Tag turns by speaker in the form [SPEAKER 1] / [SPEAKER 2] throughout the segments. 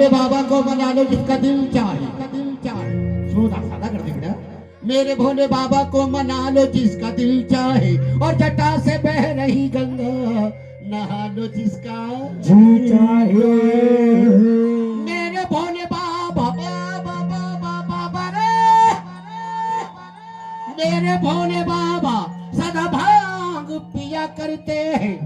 [SPEAKER 1] भोले बाबा को मना लो जिसका दिल चाहे, सुनो सादा कर दे। मेरे भोले बाबा को मना लो जिसका दिल चाहे, और जटा से बह रही गंगा नहा लो जिसका
[SPEAKER 2] जी चाहे।
[SPEAKER 1] मेरे भोले बाबा बाबा बाबा बाबा रे, मेरे भोले बाबा सदा भांग पिया करते हैं,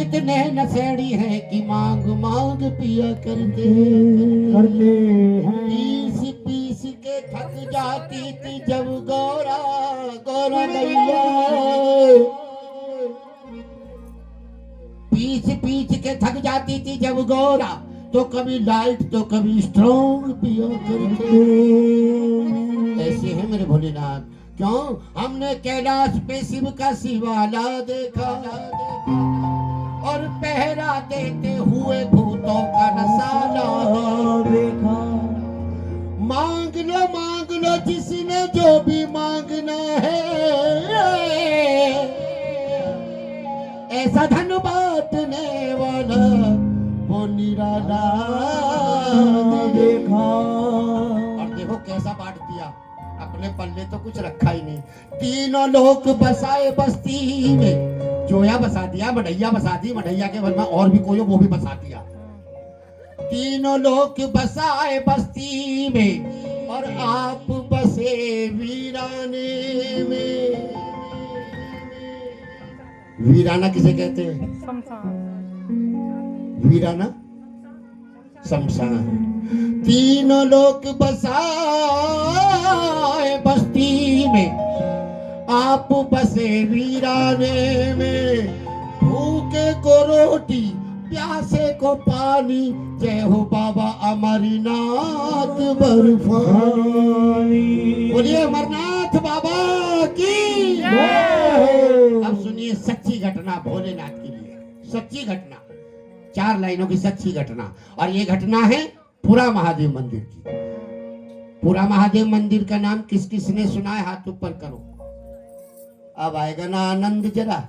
[SPEAKER 1] इतने नशेड़ी हैं कि मांग मांग पिया करते हैं। पीस पीस के थक जाती थी जब गौरा गौरा मैया, पीस पीस के थक जाती थी जब गौरा, तो कभी लाइट तो कभी स्ट्रॉन्ग पिया करते। ऐसे है मेरे भोलेनाथ। क्यों? हमने कैलाश पे शिव का शिवाला देखा, और पहरा देते हुए भूतों का रसाला देखा। मांग लो जिसने जो भी मांगना है, ऐसा धन बांटने वाला वो निराला देखा। और देखो कैसा बांट दिया, अपने पल्ले तो कुछ रखा ही नहीं। तीनों लोग बसाए बस्ती में, जोया बसा दिया, मढ़ैया बसा दी, मढ़ैया के बल में और भी कोई हो वो भी बसा दिया। तीनों लोग बसाए बस्ती में, और आप बसे वीराने में। वीराना किसे कहते हैं? वीराना शमशान। तीनों लोग बसाए बस्ती में, आप बसे वीराने में। भूखे को रोटी प्यासे को पानी, जय हो बाबा अमरनाथ बर्फानी। बोलिए अमरनाथ बाबा की जय। अब सुनिए सच्ची घटना भोलेनाथ के लिए, सच्ची घटना, 4 लाइनों की सच्ची घटना। और ये घटना है पुरा महादेव मंदिर की। पुरा महादेव मंदिर का नाम किस किस ने सुना है? हाथ ऊपर करो। अब आएगा ना आनंद, जरा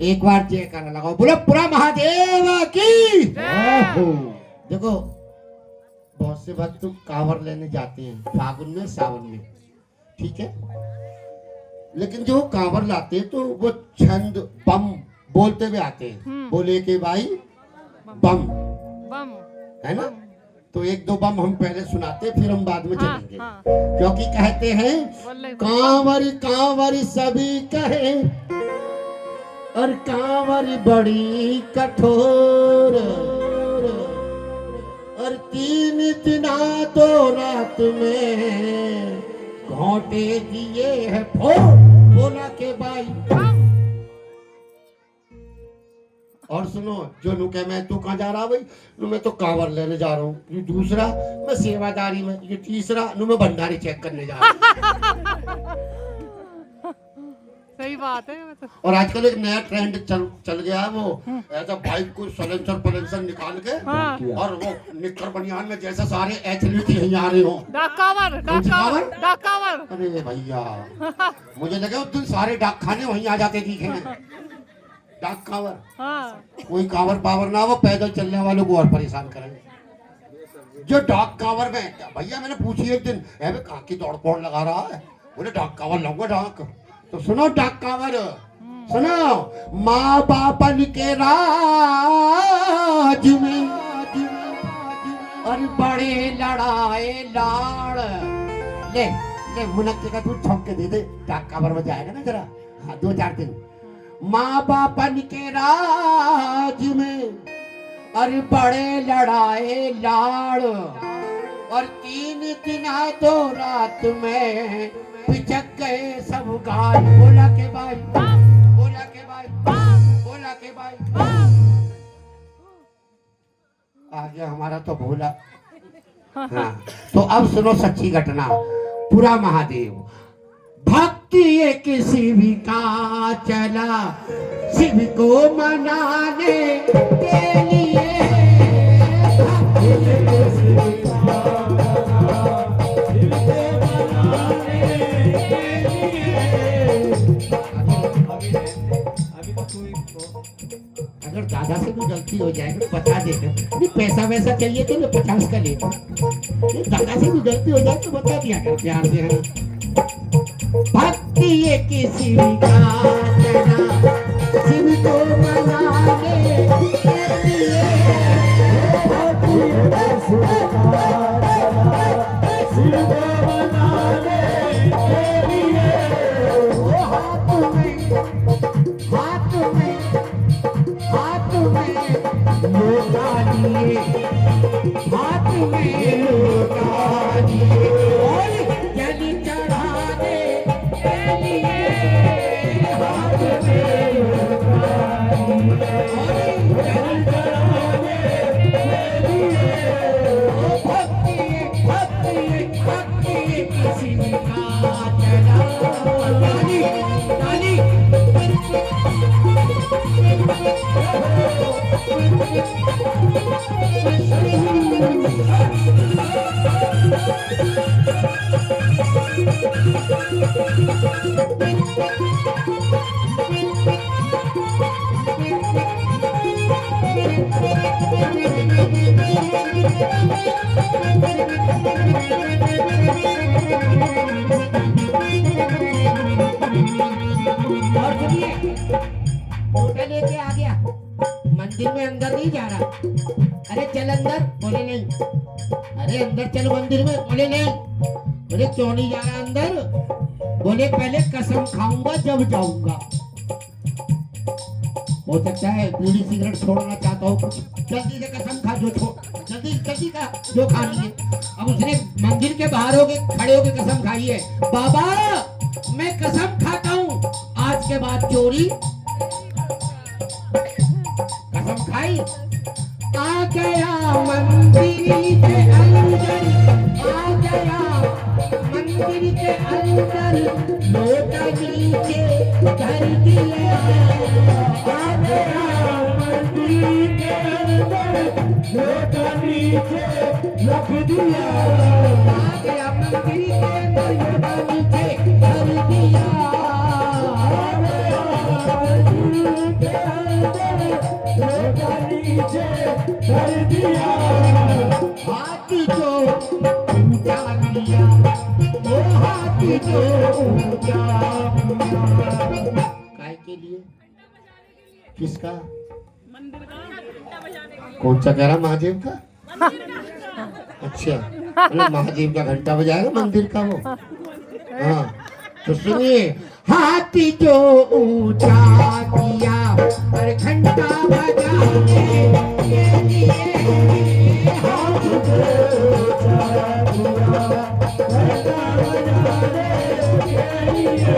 [SPEAKER 1] एक बार जयकारा लगाओ, बोलो पुरा महादेव की जय। देखो बहुत से भक्त कांवर लेने जाते हैं फागुन में सावन में, ठीक है, लेकिन जो कांवर लाते हैं तो वो छंद बम बोलते हुए आते हैं। बोले के भाई बम
[SPEAKER 3] बम
[SPEAKER 1] है ना, तो 1-2 बम हम पहले सुनाते, फिर हम बाद में चलेंगे। क्योंकि कहते हैं कांवर कांवर सभी कहे, और कांवर बड़ी कठोर, और 3 दिना तो रात में घोंटे दिए है फोड़। बोला के भाई और सुनो, जो नु कह मैं तू कहाँ जा रहा भाई, नु मैं तो कांवर लेने जा रहा हूँ। ये दूसरा मैं सेवादारी में, ये तीसरा नु मैं भंडारी चेक करने जा रहा हूँ।
[SPEAKER 3] सही बात है।
[SPEAKER 1] और आजकल एक नया ट्रेंड चल गया है, वो ऐसा बाइक को सलेंसर निकाल के, और वो निक्कर बनियान में जैसे सारे एथलीट यहीं आ रहे हो।
[SPEAKER 3] डाकावर।
[SPEAKER 1] अरे भैया मुझे लगा उस दिन सारे डाक खाने वहीं आ जाते दिखे हैं। डाक कांवर, कोई कांवर पावर ना हो, पैदल चलने वालों को और परेशान करेंगे। जो डाक कांवर में भैया, मैंने पूछी एक दिन, कहाँ की दौड़ पौड़ लगा रहा है? बोले डाक कांवर लाऊंगा डाक। तो सुनो डाक कांवर, सुनो, माँ बापन के राज में, और बड़े लड़ाए लाड़। ले मुनक्के का दूध छौंक के दे दे, डाक कांवर में जाएगा ना जरा। हाँ 2-4 दिन। माँ बापन के राज में, और बड़े लड़ाए लाड़, और 3 दिना तो रात में पिचक गए सब गाल। बोला के भाई बोला के भाई बोला के भाई। आ गया हमारा तो भोला। हाँ तो अब सुनो सच्ची घटना। पुरा महादेव भक्ति एक शिव का चला, शिव को मनाने के लिए। अगर ज्यादा दादा से कोई गलती हो जाएगी तो बता देना, नहीं पैसा वैसा चाहिए तो 50 का ले लो, दादा से कोई गलती हो जाए तो बता दिया कर प्यार से, है भक्ति ये किसी का कहना शिव को मनाने के लिए,
[SPEAKER 2] भक्ति शिव को मनाने के लिए,
[SPEAKER 1] हाथ में लोटा लिए, हाथ में लोटा लिए, और जल चढ़ाने के लिए, हाथ में लोटा लिए, और जल चढ़ाने के लिए, भक्ति किसी का चला, ताली ताली और सुनिए, फोटो लेके आ गया, मंदिर में अंदर नहीं जा रहा, अरे चल अंदर, बोले नहीं, अरे अंदर चल मंदिर में, बोले नहीं, बोले क्यों नहीं जा रहा अंदर, बोले पहले कसम खाऊंगा जब जाऊंगा, हो सकता है बीड़ी सिगरेट छोड़ना चाहता हो, जल्दी से कसम खा जो छोड़, जल्दी जल्दी का जो खा लीजिए। अब उसने मंदिर के बाहर होके खड़े होके कसम खाई है, बाबा मैं कसम खाता हूँ आज के बाद चोरी, कसम खाई, आ गया मंदिर के अंदर, आ गया मंदिर के अंदर, लोटा नीचे कर दिया, आ गया मंदिर के अंदर,
[SPEAKER 2] लोटा नीचे रख दिया,
[SPEAKER 1] आ गया मंदिर के अंदर, लोटा नीचे कर दिया,
[SPEAKER 2] लोटा नीचे कर दिया,
[SPEAKER 1] हाथ जो ऊंचा किया, वो हाथ जो ऊंचा किया, काय के लिए, किसका, कौन सा कह रहा, महादेव का, अच्छा मतलब महादेव का घंटा बजाएगा मंदिर का वो, हाँ तो सुनिए, हाथी जो ऊंचा किया और घंटा बजाने के लिए, हाथ जो ऊंचा किया, घंटा बजाने के लिए,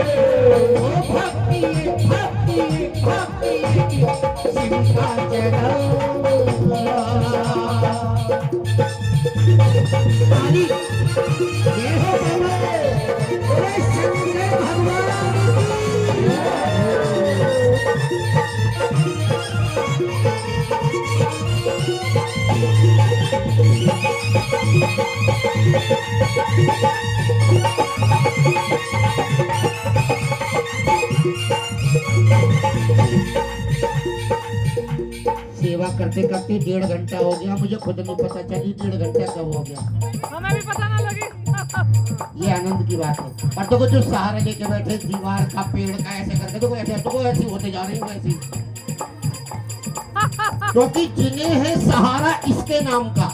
[SPEAKER 1] वो भक्ति भक्ति भक्ति शिव का चढ़ावा, ताली ये हो बोले शंकर भगवान सेवा करते करते 1.5 घंटा हो गया, मुझे खुद नहीं पता चली 1.5 घंटा कब हो गया,
[SPEAKER 3] हमें भी पता ना लगी।
[SPEAKER 1] ये आनंद की बात है। पर तो जो सहारा लेके बैठे दीवार का पेड़ का ऐसे करके तो ऐसे होते जा रहे हैं वैसे, क्योंकि जिन्हें है सहारा इसके नाम का,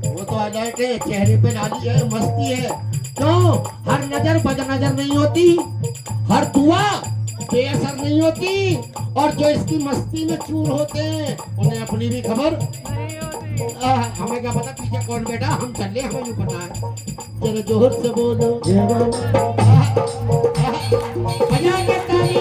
[SPEAKER 1] वो तो अलर्ट है, चेहरे पे लाली है, मस्ती है, क्यों हर नजर बदनजर नहीं होती, हर दुआ बेअसर नहीं होती, और जो इसकी मस्ती में चूर होते हैं उन्हें अपनी भी खबर
[SPEAKER 3] नहीं होती।
[SPEAKER 1] हमें क्या पता पीछे कौन बैठा, हम चले हमें नहीं पता है, चलो जोर से बोलो बजा के ताली,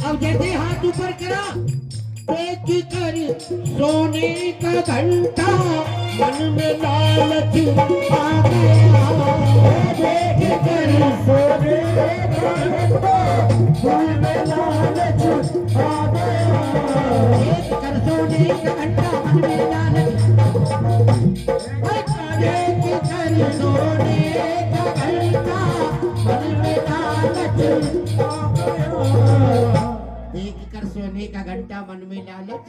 [SPEAKER 1] अब जैसे हाथ ऊपर करा, देख कर सोने का घंटा, मन में लालच आ गया,
[SPEAKER 2] देख कर सोने का घंटा,
[SPEAKER 1] सोने का घंटा मन में लालच देख कर सोने का घंटा मन में लालच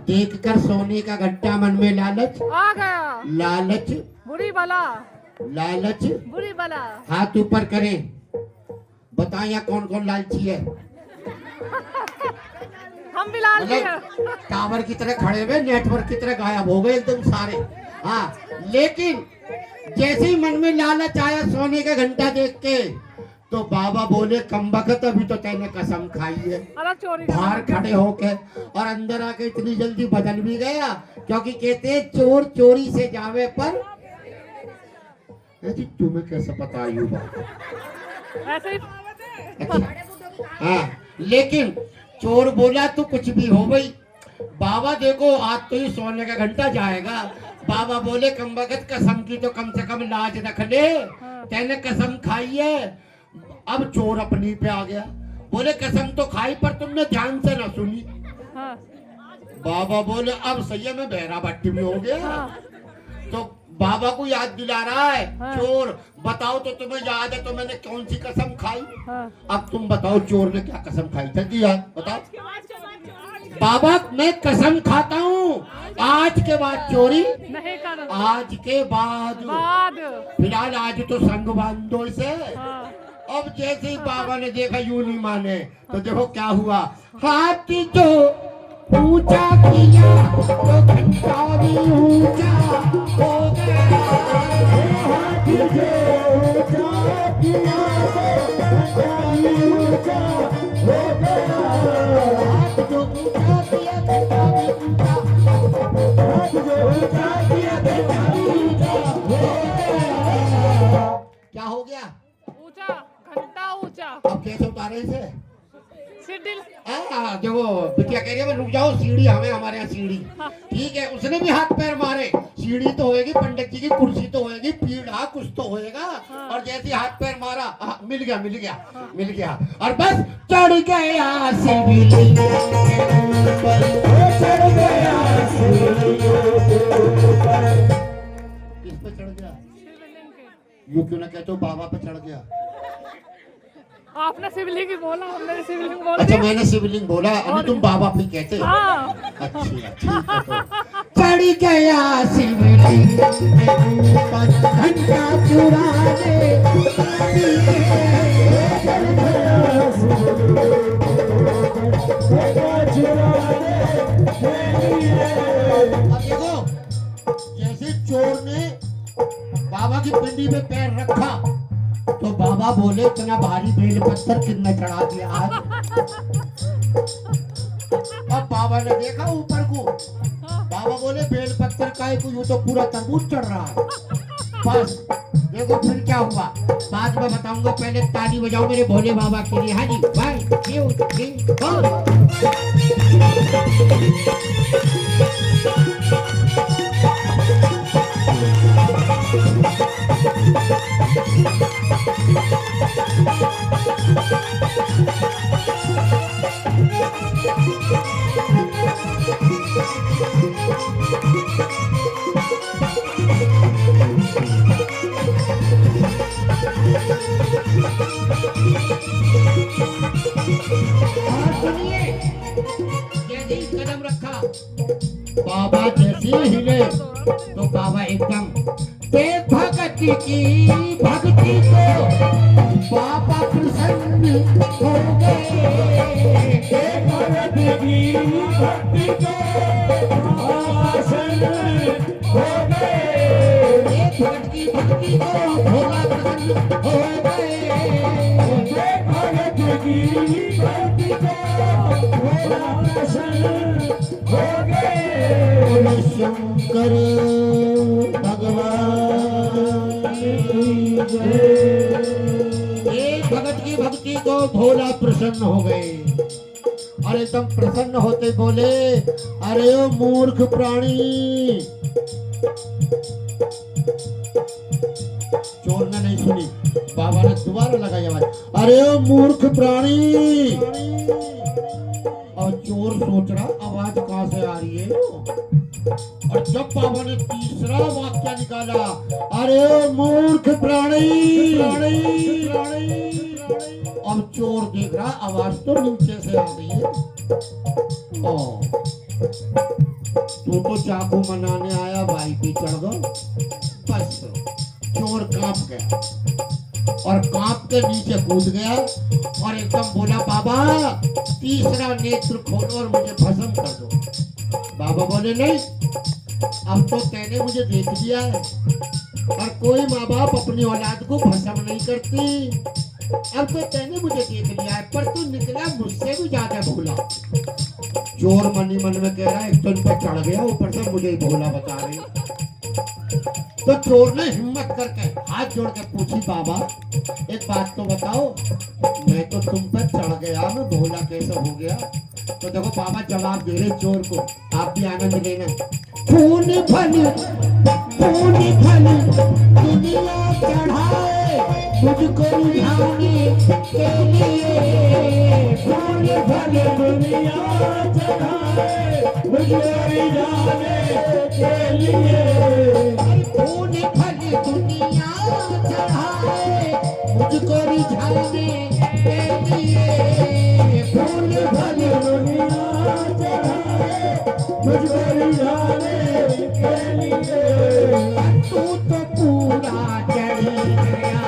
[SPEAKER 1] देख कर सोने का घंटा मन में लालच
[SPEAKER 3] आ गया
[SPEAKER 1] लालच
[SPEAKER 3] बुरी बला
[SPEAKER 1] लालच
[SPEAKER 3] बुरी बला
[SPEAKER 1] हाथ ऊपर करें बताएं यहाँ कौन कौन लालची है
[SPEAKER 3] हम भी लाल हैं
[SPEAKER 1] मतलब टावर की तरह खड़े हुए नेटवर्क की तरह गायब हो गए एकदम सारे हाँ लेकिन जैसे ही मन में लालच आया सोने का घंटा देख के तो बाबा बोले कमबख्त अभी तो तैने कसम खाई है
[SPEAKER 3] अलग चोरी
[SPEAKER 1] बाहर खड़े होके और अंदर आके इतनी जल्दी बदल भी गया क्योंकि कहते हैं चोर चोरी से जावे पर तुम्हें कैसे पता आयु
[SPEAKER 3] ऐसे ही
[SPEAKER 1] अच्छा हाँ लेकिन चोर बोला तो कुछ भी हो गई बाबा देखो आज तो ही सोने का घंटा जाएगा बाबा बोले कमबख्त कसम की तो कम से कम लाज रख ले तेने कसम खाई है अब चोर अपनी पे आ गया बोले कसम तो खाई पर तुमने ध्यान से ना सुनी
[SPEAKER 3] हाँ
[SPEAKER 1] बाबा बोले अब सही है मैं बहरा भट्टी में हो गया तो बाबा को याद दिला रहा है चोर बताओ तो तुम्हें याद है तो मैंने कौन सी कसम खाई अब तुम बताओ चोर ने क्या कसम खाई जल्दी याद बताओ बाबा मैं कसम खाता हूँ आज के बाद चोरी
[SPEAKER 3] नहीं कर
[SPEAKER 1] आज के बाद फिलहाल आज तो संग बांध दो इसे अब जैसे ही बाबा ने देखा यूं नहीं माने तो देखो क्या हुआ हाथ जो ऊंचा किया तो घंटा भी ऊंचा हो गया हाथ जो ऊंचा किया तो घंटा भी ऊंचा हो गया हाथ जो ऊंचा किया घंटा भी ऊंचा हाथ जो ऊंचा किया घंटा भी ऊंचा हो गया क्या हो गया
[SPEAKER 3] ऊंचा घंटा ऊंचा
[SPEAKER 1] अब कैसे उतारे इसे
[SPEAKER 3] सिडिल
[SPEAKER 1] देखो बिटिया कह रही है रुक जाओ सीढ़ी हमें हमारे यहाँ सीढ़ी ठीक है उसने भी हाथ पैर मारे सीढ़ी तो होएगी पंडित जी की कुर्सी तो होएगी पीढ़ा कुछ तो होएगा और जैसे हाथ पैर मारा मिल गया और बस चढ़ गया सीढ़ी पर चढ़ गया किस पे चढ़ गया
[SPEAKER 3] शिवलिंग के
[SPEAKER 1] यूं क्यों ना कहते हो बाबा पे चढ़ गया
[SPEAKER 3] आपने शिवलिंग ही बोला हमने शिवलिंग बोला
[SPEAKER 1] अच्छा मैंने शिवलिंग बोला अभी तुम बाबा पे कहते हो
[SPEAKER 3] हाँ
[SPEAKER 1] अच्छा ठीक है तो चढ़ गया शिवलिंग पर घंटा चुराने अब देखो जैसे चोर ने बाबा की पिंडी पे पैर रखा तो बाबा बोले इतना भारी बेल पत्थर कितना चढ़ा दिया आज अब बाबा ने देखा ऊपर को बाबा बोले बेल पत्थर का को यूं तो पूरा तरबूज चढ़ रहा है बस देखो फिर क्या हुआ बाद में बताऊंगा पहले ताली बजाओ मेरे भोले बाबा के लिए हाँ जी 1 2 3 4 सुनिए जैसे ही कदम रखा बाबा जैसे हिले तो बाबा एकदम भक्ति की भक्ति को बाबा प्रसन्न हो गए भक्ति की भक्ति को बाबा प्रसन्न हो गए भक्ति भक्ति को भोला प्रसन्न हो गए भक्ति की भक्ति को भोला प्रसन्न हो गए शंकर भगवान एक भगत की भक्ति को भोला प्रसन्न हो गए और एकदम प्रसन्न होते बोले अरे ओ मूर्ख प्राणी चोर ने नहीं सुनी बाबा ने दोबारा लगाई आवाज अरे ओ मूर्ख प्राणी और और चोर सोच रहा आवाज कहां से आ रही है। और जब बाबा ने तीसरा वाक्य निकाला, अरे मूर्ख प्राणी, अब चोर देख रहा आवाज तो नीचे से आ रही है। ओ, तू तो चाकू मनाने आया, भाई पे चढ़ गो। बस चोर कांप गया और कांप के नीचे कूद गया और एकदम बोला, बाबा तीसरा नेत्र खोलो और मुझे भस्म कर दो। बाबा बोले, नहीं, अब तो तैने मुझे देख लिया है और कोई माँ बाप अपनी औलाद को भस्म नहीं करती। अब तो तैने मुझे देख लिया है, पर तू निकला मुझसे भी ज्यादा भोला। चोर मनी मन में कह रहा है, एक तो इन पर चढ़ गया, ऊपर से मुझे ही भोला बता रहे। तो चोर ने हिम्मत करके हाथ जोड़ के पूछी, बाबा एक बात तो बताओ, मैं तो तुम पर चढ़ गया, मैं भोला कैसे हो गया? तो देखो बाबा जवाब दे रहे चोर को, आप भी आनंद लेना। खून भली दुनिया चढ़ाए मुझको रिझाने के लिए,
[SPEAKER 2] खून भली दुनिया चढ़ाए मुझको रिझाने के लिए,
[SPEAKER 1] खून भली दुनिया चढ़ाए मुझको रिझाने के लिए,
[SPEAKER 2] खून भली दुनिया चढ़ाए मुझको रिझाने के लिए,
[SPEAKER 1] तू तो पूरा चढ़ गया,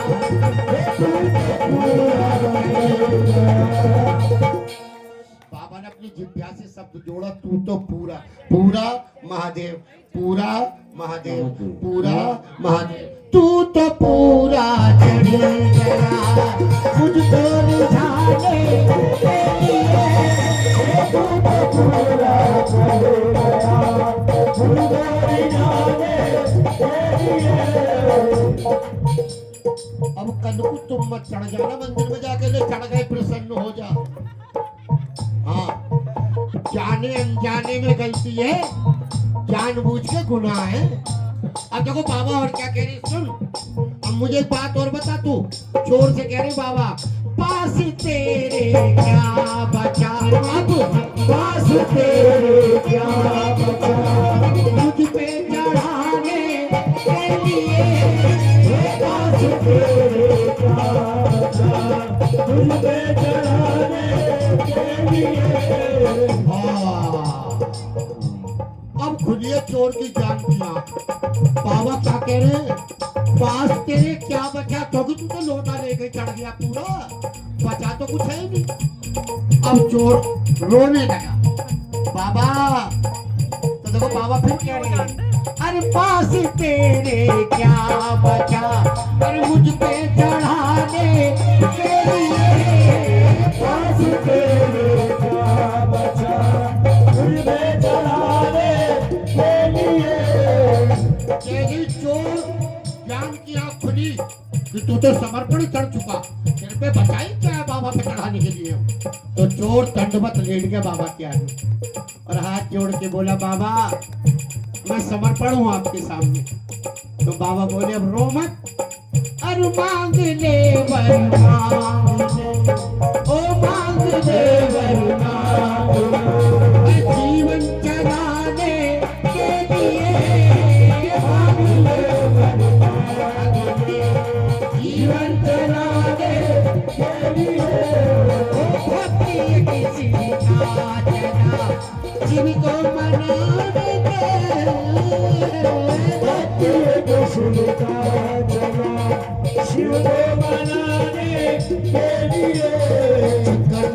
[SPEAKER 2] तू तो पूरा चढ़ गया।
[SPEAKER 1] बाबा ने अपनी जिह्वा से शब्द जोड़ा, तू तो पूरा, पूरा महादेव, पूरा महादेव, पूरा महादेव, तू तो पूरा चढ़ गया मुझको रिझाने के लिए,
[SPEAKER 2] तू तो पूरा चढ़ गया मुझको रिझाने के लिए।
[SPEAKER 1] अब कल को तुम मत चढ़ जाना, मंदिर में जाके ले चढ़ गए प्रसन्न हो जा। हाँ, जाने अनजाने में गलती है, जानबूझ के गुनाह है। अब देखो बाबा और क्या कह रहे, सुन। अब मुझे एक बात और बता, तू चोर से कह रहे, बाबा पास तेरे क्या बचा, अब
[SPEAKER 2] पास तेरे क्या बचा,
[SPEAKER 1] मुझ पे चढ़ाने के लिए,
[SPEAKER 2] पास तेरे क्या बचा, मुझे चढ़ाने के लिए।
[SPEAKER 1] अब खुलिए चोर की जान की आंख। बाबा क्या कह रहे, पास तेरे क्या बचा, क्योंकि तू तो लोटा लेके चढ़ गया पूरा, बचा तो कुछ है ही नहीं। अब चोर रोने लगा। बाबा तो देखो बाबा फिर कह रहे हैं, अरे पास तेरे क्या बचा, अरे मुझ पे चढ़ाने के लिए,
[SPEAKER 2] पास तेरे क्या बचा, मुझे चढ़ाने के लिए।
[SPEAKER 1] तेरी चोर ज्ञान की आंख खुली कि तू तो समर्पण कर चुका, तेरे पे बचाई क्या है बाबा पे चढ़ाने के लिए। तो चोर दंडवत लेट गया बाबा के आगे और हाथ जोड़ के बोला, बाबा मैं समर्पण हूँ आपके सामने। तो बाबा बोले, अब रो मत, अरे मांग ले वर मांग ले, ओ मांग ले वर मांग ले, जीवन चलाने के लिए, मांग ले वर मांग ले, जीवन चलाने के लिए, ओ भक्ति किसी का जना, जिनको मनाने के,
[SPEAKER 2] भक्ति किसी का जना, शिव को मनाने के लिए,